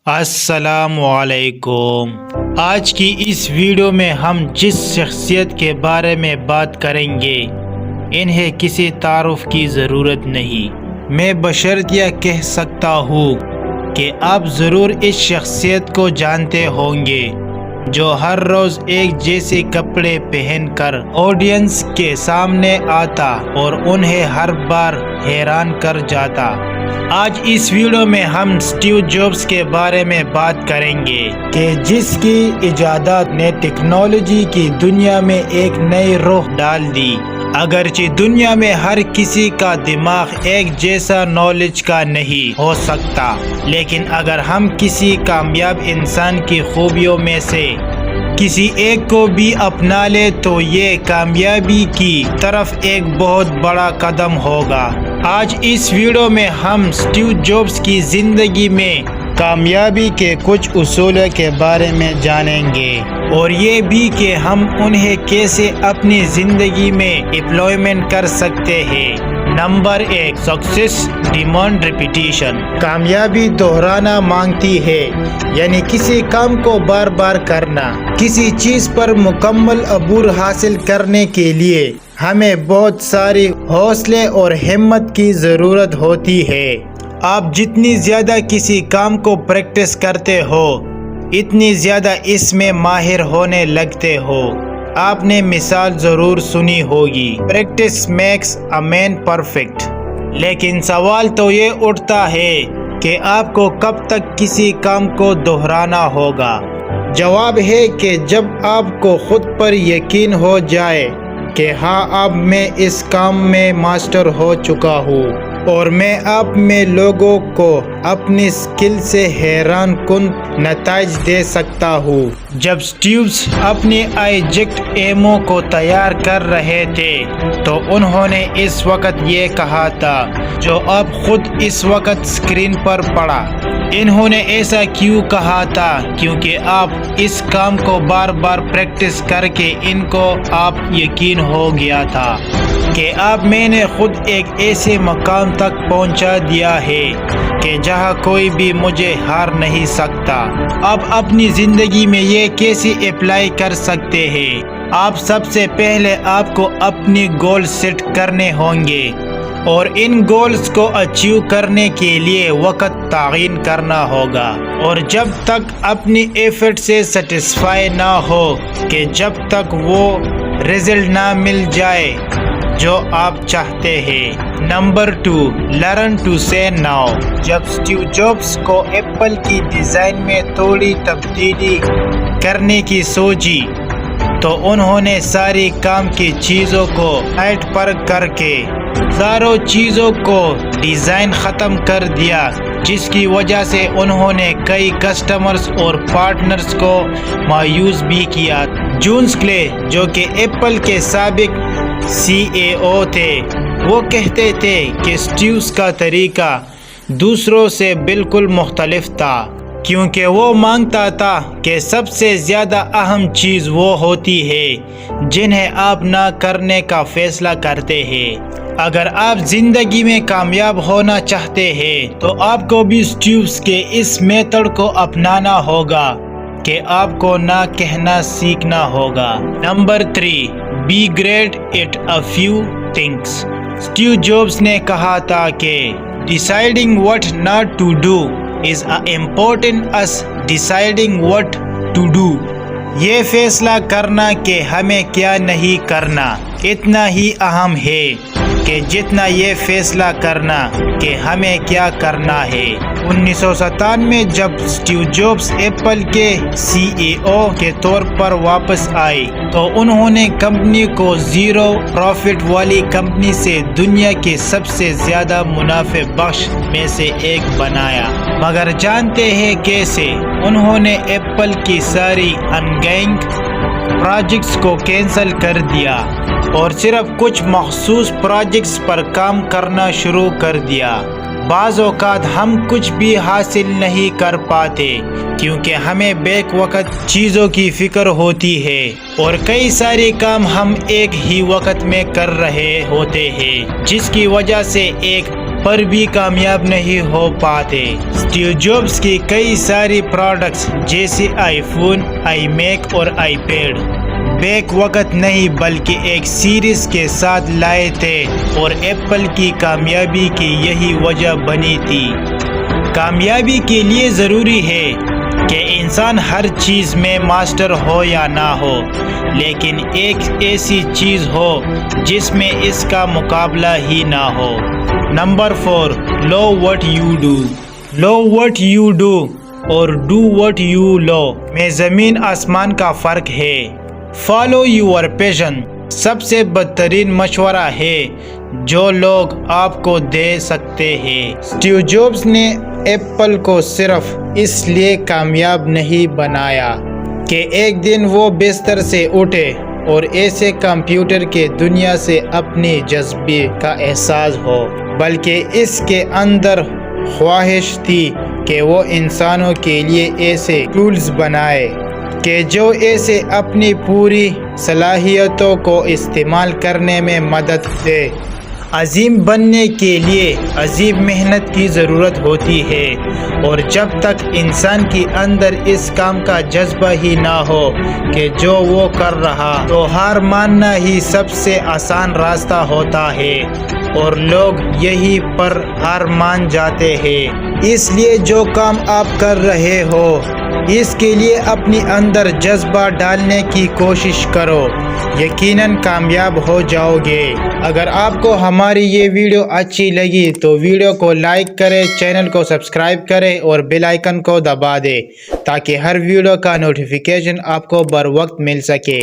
السلام علیکم۔ آج کی اس ویڈیو میں ہم جس شخصیت کے بارے میں بات کریں گے انہیں کسی تعارف کی ضرورت نہیں۔ میں بشرطیہ کہہ سکتا ہوں کہ آپ ضرور اس شخصیت کو جانتے ہوں گے جو ہر روز ایک جیسے کپڑے پہن کر آڈینس کے سامنے آتا اور انہیں ہر بار حیران کر جاتا۔ آج اس ویڈیو میں ہم اسٹیو جابز کے بارے میں بات کریں گے کہ جس کی ایجادات نے ٹیکنالوجی کی دنیا میں ایک نئی روح ڈال دی۔ اگرچہ دنیا میں ہر کسی کا دماغ ایک جیسا نالج کا نہیں ہو سکتا، لیکن اگر ہم کسی کامیاب انسان کی خوبیوں میں سے کسی ایک کو بھی اپنا لے تو یہ کامیابی کی طرف ایک بہت بڑا قدم ہوگا۔ آج اس ویڈیو میں ہم اسٹیو جابز کی زندگی میں کامیابی کے کچھ اصول کے بارے میں جانیں گے اور یہ بھی کہ ہم انہیں کیسے اپنی زندگی میں امپلیمنٹ کر سکتے ہیں۔ Number 1، success demand repetition. کامیابی دہرانا مانگتی ہے، یعنی کسی کام کو بار بار کرنا۔ کسی چیز پر مکمل عبور حاصل کرنے کے لیے ہمیں بہت ساری حوصلے اور ہمت کی ضرورت ہوتی ہے۔ آپ جتنی زیادہ کسی کام کو پریکٹس کرتے ہو اتنی زیادہ اس میں ماہر ہونے لگتے ہو۔ آپ نے مثال ضرور سنی ہوگی، practice makes a man perfect. لیکن سوال تو یہ اٹھتا ہے کہ آپ کو کب تک کسی کام کو دہرانا ہوگا؟ جواب ہے کہ جب آپ کو خود پر یقین ہو جائے کہ ہاں اب میں اس کام میں ماسٹر ہو چکا ہوں اور میں اب میں لوگوں کو اپنی اسکل سے حیران کن نتائج دے سکتا ہوں۔ جب اسٹیوز اپنی آبجیکٹ ایمو کو تیار کر رہے تھے تو انہوں نے اس وقت یہ کہا تھا جو اب خود اس وقت اسکرین پر پڑا۔ انہوں نے ایسا کیوں کہا تھا؟ کیونکہ آپ اس کام کو بار بار پریکٹس کر کے ان کو آپ یقین ہو گیا تھا کہ اب میں نے خود ایک ایسے مقام تک پہنچا دیا ہے کہ جہاں کوئی بھی مجھے ہار نہیں سکتا۔ اب اپنی زندگی میں یہ کیسے اپلائی کر سکتے ہیں؟ آپ سب سے پہلے آپ کو اپنی گول سیٹ کرنے ہوں گے اور ان گولز کو اچیو کرنے کے لیے وقت تعین کرنا ہوگا، اور جب تک اپنی ایفرٹ سے سیٹسفائی نہ ہو کہ جب تک وہ رزلٹ نہ مل جائے جو آپ چاہتے ہیں۔ نمبر 2، لرن ٹو سے نو۔ جب اسٹیو جابز کو ایپل کی ڈیزائن میں تھوڑی تبدیلی کرنے کی سوچی تو انہوں نے ساری کام کی چیزوں کو سائٹ پر کر کے ہزاروں چیزوں کو ڈیزائن ختم کر دیا، جس کی وجہ سے انہوں نے کئی کسٹمرز اور پارٹنرز کو مایوس بھی کیا۔ جونز کلے جو کہ ایپل کے سابق CEO تھے، وہ کہتے تھے کہ اسٹیوز کا طریقہ دوسروں سے بالکل مختلف تھا، کیونکہ وہ مانگتا تھا کہ سب سے زیادہ اہم چیز وہ ہوتی ہے جنہیں آپ نہ کرنے کا فیصلہ کرتے ہیں۔ اگر آپ زندگی میں کامیاب ہونا چاہتے ہیں تو آپ کو بھی اسٹیوز کے اس میتھڈ کو اپنانا ہوگا کہ آپ کو نہ کہنا سیکھنا ہوگا۔ Number 3، be great at a few things. Steve Jobs نے کہا تھا کہ deciding what not to do is as important as deciding what to do۔ یہ فیصلہ کرنا کہ ہمیں کیا نہیں کرنا اتنا ہی اہم ہے کہ جتنا یہ فیصلہ کرنا کہ ہمیں کیا کرنا ہے۔ 1997 میں جب اسٹیو جابز ایپل کے CEO کے طور پر واپس آئے تو انہوں نے کمپنی کو زیرو پروفٹ والی کمپنی سے دنیا کی سب سے زیادہ منافع بخش میں سے ایک بنایا۔ مگر جانتے ہیں کیسے؟ انہوں نے ایپل کی ساری انگوئنگ پروجیکٹس کو کینسل کر دیا اور صرف کچھ مخصوص پروجیکٹس پر کام کرنا شروع کر دیا۔ بعض اوقات ہم کچھ بھی حاصل نہیں کر پاتے کیونکہ ہمیں بیک وقت چیزوں کی فکر ہوتی ہے اور کئی سارے کام ہم ایک ہی وقت میں کر رہے ہوتے ہیں، جس کی وجہ سے ایک پر بھی کامیاب نہیں ہو پاتے۔ اسٹیو جابس کی کئی ساری پروڈکٹس جیسے آئی فون، آئی میک اور آئی پیڈ بیک وقت نہیں بلکہ ایک سیریز کے ساتھ لائے تھے اور ایپل کی کامیابی کی یہی وجہ بنی تھی۔ کامیابی کے لیے ضروری ہے کہ انسان ہر چیز میں ماسٹر ہو یا نہ ہو، لیکن ایک ایسی چیز ہو جس میں اس کا مقابلہ ہی نہ ہو۔ Number 4، love what you do. Love what you do اور ڈو وٹ یو لو میں زمین آسمان کا فرق ہے۔ فالو یور پیشن سب سے بدترین مشورہ ہے جو لوگ آپ کو دے سکتے ہیں۔ اسٹیو جابس نے ایپل کو صرف اس لیے کامیاب نہیں بنایا کہ ایک دن وہ بستر سے اٹھے اور ایسے کمپیوٹر کے دنیا سے اپنی جذبے کا احساس ہو، بلکہ اس کے اندر خواہش تھی کہ وہ انسانوں کے لیے ایسے ٹولز بنائے کہ جو اسے اپنی پوری صلاحیتوں کو استعمال کرنے میں مدد دے۔ عظیم بننے کے لیے عظیم محنت کی ضرورت ہوتی ہے، اور جب تک انسان کے اندر اس کام کا جذبہ ہی نہ ہو کہ جو وہ کر رہا، تو ہار ماننا ہی سب سے آسان راستہ ہوتا ہے، اور لوگ یہی پر ہار مان جاتے ہیں۔ اس لیے جو کام آپ کر رہے ہو اس کے لیے اپنی اندر جذبہ ڈالنے کی کوشش کرو، یقیناً کامیاب ہو جاؤ گے۔ اگر آپ کو ہماری یہ ویڈیو اچھی لگی تو ویڈیو کو لائک کریں، چینل کو سبسکرائب کریں اور بیل آئیکن کو دبا دیں تاکہ ہر ویڈیو کا نوٹیفیکیشن آپ کو بر وقت مل سکے۔